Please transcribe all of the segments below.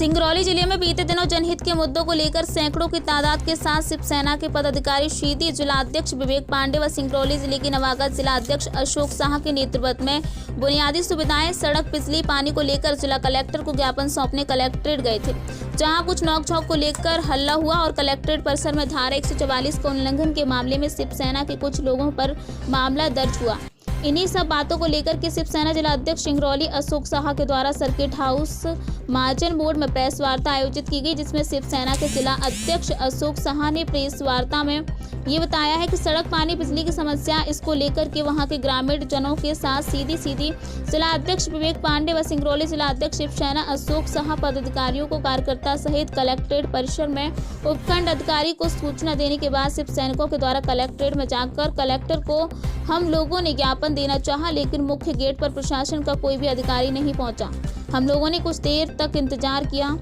सिंगरौली जिले में बीते दिनों जनहित के मुद्दों को लेकर सैकड़ों की तादाद के साथ शिवसेना के पदाधिकारी सीधी जिलाध्यक्ष विवेक पांडे व सिंगरौली जिले के नवागत जिलाध्यक्ष अशोक साह के नेतृत्व में बुनियादी सुविधाएं, सड़क, बिजली, पानी को लेकर जिला कलेक्टर को ज्ञापन सौंपने कलेक्ट्रेट गए थे, जहां कुछ नोकझोंक को लेकर हल्ला हुआ और कलेक्ट्रेट परिसर में धारा 144 के उल्लंघन के मामले में शिवसेना के कुछ लोगों पर मामला दर्ज हुआ। इन्हीं सब बातों को लेकर के शिवसेना जिलाध्यक्ष सिंगरौली अशोक साह के द्वारा सर्किट हाउस महाजन मोड़ में प्रेस वार्ता आयोजित की गई, जिसमें शिवसेना के जिला अध्यक्ष अशोक साह ने प्रेस वार्ता में ये बताया है कि सड़क, पानी, बिजली की समस्या इसको लेकर के वहां के ग्रामीण जनों के साथ सीधी जिला अध्यक्ष विवेक पांडे व सिंगरौली जिला अध्यक्ष शिवसेना अशोक साह पदाधिकारियों को कार्यकर्ता सहित कलेक्ट्रेट परिसर में उपखंड अधिकारी को सूचना देने के बाद शिव सैनिकों के द्वारा कलेक्ट्रेट में जाकर कलेक्टर को हम लोगों ने ज्ञापन देना चाहा, लेकिन मुख्य गेट पर प्रशासन का कोई भी अधिकारी नहीं पहुंचा। हम लोगों ने कुछ देर तक इंतजार किया,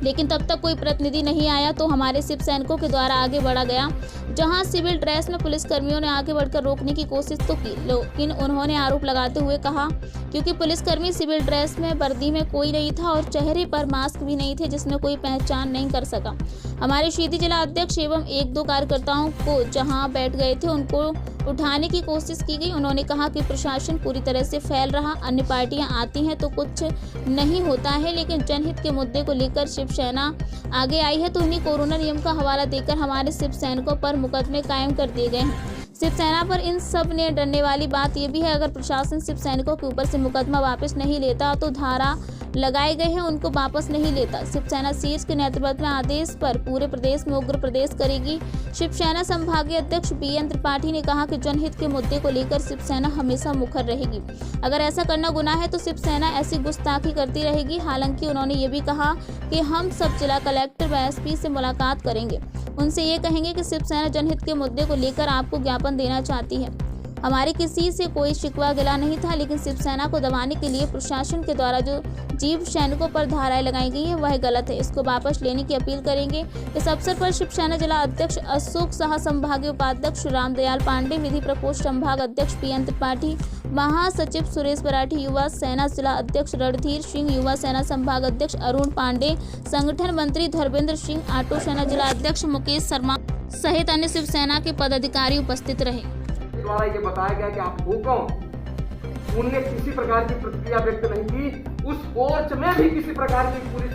लेकिन तब तक कोई प्रतिनिधि नहीं आया, तो हमारे शिव सैनिकों के द्वारा आगे बढ़ा गया, जहां सिविल ड्रेस में पुलिसकर्मियों ने आगे बढ़कर रोकने की कोशिश तो की, लेकिन उन्होंने आरोप लगाते हुए कहा क्योंकि पुलिसकर्मी सिविल ड्रेस में, वर्दी में कोई नहीं था और चेहरे पर मास्क भी नहीं थे, जिसमें कोई पहचान नहीं कर सका। हमारे सीधी जिला अध्यक्ष एवं एक दो कार्यकर्ताओं को जहां बैठ गए थे उनको उठाने की कोशिश की गई। उन्होंने कहा कि प्रशासन पूरी तरह से फैल रहा, अन्य पार्टियां आती हैं तो कुछ नहीं होता है, लेकिन जनहित के मुद्दे को लेकर शिवसेना आगे आई है तो उन्हें कोरोना नियम का हवाला देकर हमारे शिव सैनिकों पर मुकदमे कायम कर दिए गए हैं। शिवसेना पर इन सब ने डरने वाली बात यह भी है, अगर प्रशासन शिव सैनिकों के ऊपर से मुकदमा वापस नहीं लेता तो धारा लगाए गए हैं उनको वापस नहीं लेता। शिवसेना शीर्ष के नेतृत्व में आदेश पर पूरे प्रदेश में उग्र प्रदेश करेगी। शिवसेना संभागीय अध्यक्ष बीएन त्रिपाठी ने कहा कि जनहित के मुद्दे को लेकर शिवसेना हमेशा मुखर रहेगी। अगर ऐसा करना गुनाह है तो शिवसेना ऐसी गुस्ताखी करती रहेगी। हालांकि उन्होंने ये भी कहा कि हम सब जिला कलेक्टर व एसपी से मुलाकात करेंगे, उनसे ये कहेंगे कि शिवसेना जनहित के मुद्दे को लेकर आपको ज्ञापन देना चाहती है। हमारे किसी से कोई शिकवा गिला नहीं था, लेकिन शिवसेना को दबाने के लिए प्रशासन के द्वारा जो जीव सैनिकों पर धाराएं लगाई गई है वह गलत है, इसको वापस लेने की अपील करेंगे। इस अवसर पर शिवसेना जिला अध्यक्ष अशोक साह, संभागीय उपाध्यक्ष रामदयाल पांडे, विधि प्रकोष्ठ संभाग अध्यक्ष बीएन त्रिपाठी, महासचिव सुरेश बराठी, युवा सेना जिला अध्यक्ष रणधीर सिंह, युवा सेना संभाग अध्यक्ष अरुण पांडे, संगठन मंत्री धर्मेंद्र सिंह, ऑटो सेना जिला अध्यक्ष मुकेश शर्मा सहित अन्य शिवसेना के पदाधिकारी उपस्थित रहे। द्वारा ये बताया गया कि आप हो कौन, उनने किसी प्रकार की प्रतिक्रिया व्यक्त नहीं की। उस कोच में भी किसी प्रकार की पुलिस,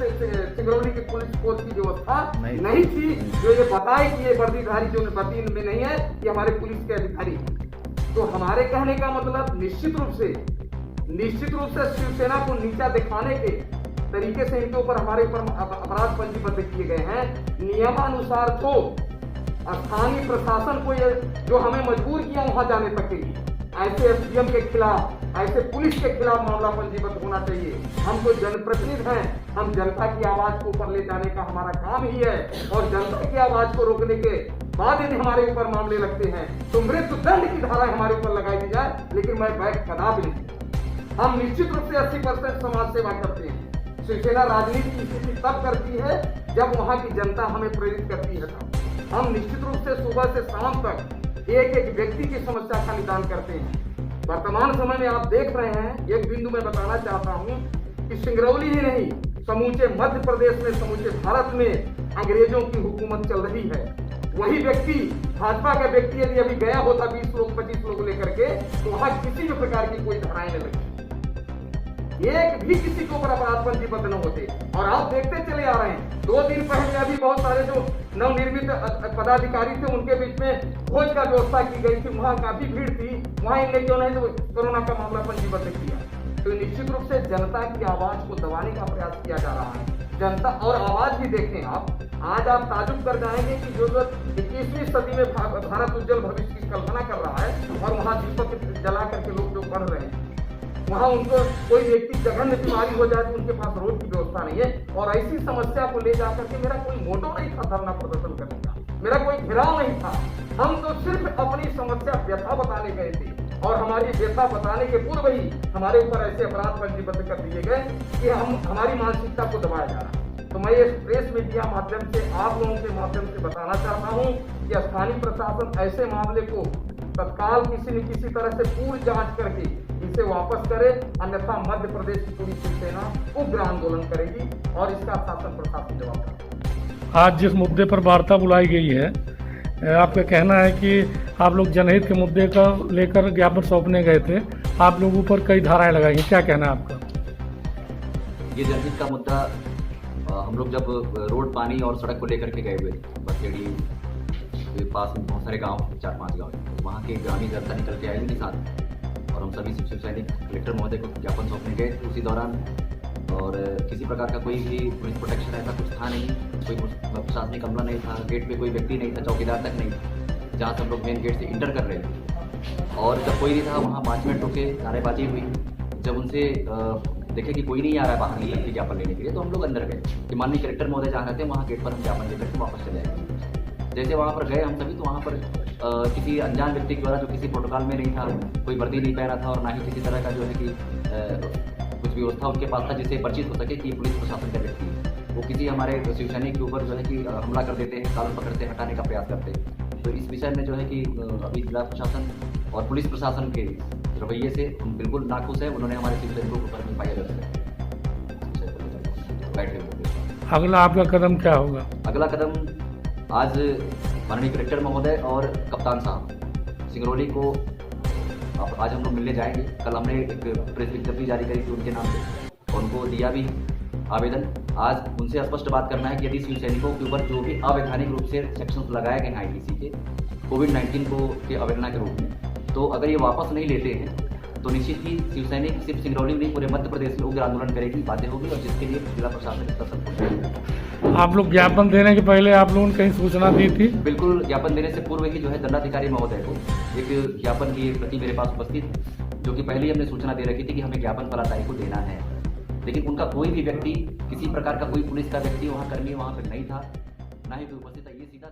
सिंगरौली की पुलिस कोच की व्यवस्था नहीं थी जो ये बताए कि ये वर्दीधारी जो वर्दी में नहीं है ये हमारे पुलिस के अधिकारी। तो हमारे कहने का मतलब निश्चित रूप से शिवसेना को नीचा दिखाने के तरीके से इनके ऊपर हमारे ऊपर अपराध पंजीबद्ध किए गए हैं। नियमानुसार तो स्थानीय प्रशासन को ये जो हमें मजबूर किया वहां जाने तक के लिए ऐसे एसडीएम के खिलाफ, ऐसे पुलिस के खिलाफ मामला पंजीबद्ध होना चाहिए। हम तो जनप्रतिनिधि हैं, हम जनता की आवाज को ऊपर ले जाने का हमारा काम ही है, और जनता की आवाज को रोकने के बाद यदि हमारे ऊपर मामले लगते हैं तो मृत्युदंड की धारा हमारे ऊपर लगाई दी जाए, लेकिन मैं बैक कदापि नहीं। हम निश्चित रूप से 80% समाज सेवा करते हैं। शिवसेना राजनीति की स्थिति तब करती है जब वहां की जनता हमें प्रेरित करती है। हम निश्चित रूप से सुबह से शाम तक एक एक व्यक्ति की समस्या का निदान करते हैं। वर्तमान समय में आप देख रहे हैं, एक बिंदु मैं बताना चाहता हूं कि सिंगरौली ही नहीं, समूचे मध्य प्रदेश में, समूचे भारत में अंग्रेजों की हुकूमत चल रही है। वही व्यक्ति, भाजपा का व्यक्ति यदि अभी गया होता 20 लोग 25 लोग लेकर के, तो वहां किसी भी प्रकार की कोई धाराएं नहीं लगी, एक भी किसी के ऊपर अपराध पंजीबद्ध न होते। और आप देखते चले आ रहे हैं, 2 दिन पहले अभी बहुत सारे जो नवनिर्मित पदाधिकारी थे उनके बीच में भोज का व्यवस्था की गई थी, वहां काफी भीड़ थी, वहां इनने क्यों नहीं तो कोरोना का मामला पंजीबद्ध किया। तो निश्चित रूप से जनता की आवाज को दबाने का प्रयास किया जा रहा है। जनता और आवाज भी देखें आप, आज आप ताजुब कर जाएंगे कि जो 21वीं सदी में भारत उज्जवल भविष्य की कल्पना कर रहा है और वहां दीपक जला करके लोग जो बढ़ रहे हैं, वहां उनको कोई व्यक्ति जघन्य बीमारी हो जाए तो उनके पास रोड की व्यवस्था नहीं है। और ऐसी समस्या को ले जाकर के मेरा कोई मोटो नहीं था धरना प्रदर्शन करने का, मेरा कोई घेराव नहीं था। हम तो सिर्फ अपनी समस्या व्यथा बताने गए थे, और हमारी व्यथा बताने के पूर्व ही हमारे ऊपर ऐसे अपराध पंजीबद्ध कर दिए गए कि हमारी मानसिकता को दबाया जा रहा है। तो मैं इस प्रेस मीडिया माध्यम से आप लोगों के माध्यम से बताना चाहता हूं कि स्थानीय प्रशासन ऐसे मामले को तत्काल किसी न किसी तरह से पूर्ण जांच करके इसे वापस करे, अन्यथा मध्य प्रदेश की पूरी शिवसेना उग्र आंदोलन करेगी और इसका शासन प्रशासन जवाब देगा। आज जिस मुद्दे पर वार्ता बुलाई गई है, आपका कहना है कि आप लोग जनहित के मुद्दे का लेकर ज्ञापन सौंपने गए थे, आप लोगों पर कई धाराएं लगाई हैं, क्या कहना है आपका? ये जनहित का मुद्दा हम लोग जब रोड, पानी और सड़क को लेकर के गए हुए बसेड़ी के पास में बहुत सारे गांव, 4-5 गांव, तो वहाँ के ग्रामीण जनता निकल के आई उनके साथ और हम सभी शिव सैनिक कलेक्टर महोदय को ज्ञापन सौंपने गए उसी दौरान। और किसी प्रकार का कोई भी पुलिस प्रोटेक्शन ऐसा कुछ था नहीं, कोई प्रशासनिक अमला नहीं था, गेट पे कोई व्यक्ति नहीं था, चौकीदार तक नहीं था, जहाँ से हम लोग मेन गेट से इंटर कर रहे थे। और जब कोई नहीं था वहाँ 5 मिनट रुके, नारेबाजी हुई। जब उनसे देखे कि कोई नहीं आ रहा है बाहर निकल के ज्ञापन लेने के लिए, तो हम लोग अंदर गए कि माननीय कलेक्टर महोदय जहाँ रहते हैं वहाँ गेट पर हम ज्ञापन लेकर के वापस चले आए। जैसे वहाँ पर गए हम सभी, तो वहाँ पर किसी अनजान व्यक्ति द्वारा, जो किसी प्रोटोकॉल में नहीं था, कोई वर्दी नहीं पहना था और ना ही किसी तरह का जो है कि कुछ व्यवस्था उनके पास था जिससे परिचित हो सके कि पुलिस प्रशासन का व्यक्ति है, वो किसी हमारे शिव सैनिक के ऊपर जो है कि हमला कर देते हैं, कालन पकड़ते हैं, हटाने का प्रयास करते हैं। तो इस विषय में जो है कि अभी जिला प्रशासन और पुलिस प्रशासन के रवैये से हम बिल्कुल नाखुश हैं। उन्होंने हमारे शिव सैनिकों के ऊपर पाया बैठे हुए। अगला आपका कदम क्या होगा? अगला कदम आज माननीय कलेक्टर महोदय और कप्तान साहब सिंगरौली को आज हम लोग मिलने जाएंगे। कल हमने एक प्रेस विज्ञप्ति जारी करी थी उनके नाम से, उनको दिया भी आवेदन। आज उनसे स्पष्ट बात करना है कि यदि शिव सैनिकों के ऊपर जो भी अवैधानिक रूप से सेक्शंस लगाए गए हैं ITC के कोविड-19 को के अवहेलना के रूप में, तो अगर ये वापस नहीं लेते हैं तो निश्चित ही शिव सैनिक सिर्फ सिंगरौली नहीं पूरे मध्य प्रदेश में उग्र आंदोलन करेगी, बातें होगी और जिसके लिए जिला प्रशासन इसका सपोर्ट। आप लोग ज्ञापन देने के पहले आप लोगों ने कहीं सूचना दी थी? बिल्कुल, ज्ञापन देने से पूर्व ही जो है दंडाधिकारी महोदय को एक ज्ञापन की प्रति मेरे पास उपस्थित, जो कि पहले ही हमने सूचना दे रखी थी कि हमें ज्ञापन फला तारीख को देना है, लेकिन उनका कोई भी व्यक्ति, किसी प्रकार का कोई पुलिस का व्यक्ति वहाँ कर्मी वहाँ पर नहीं था, ना ही कोई उपस्थित था। ये सीधा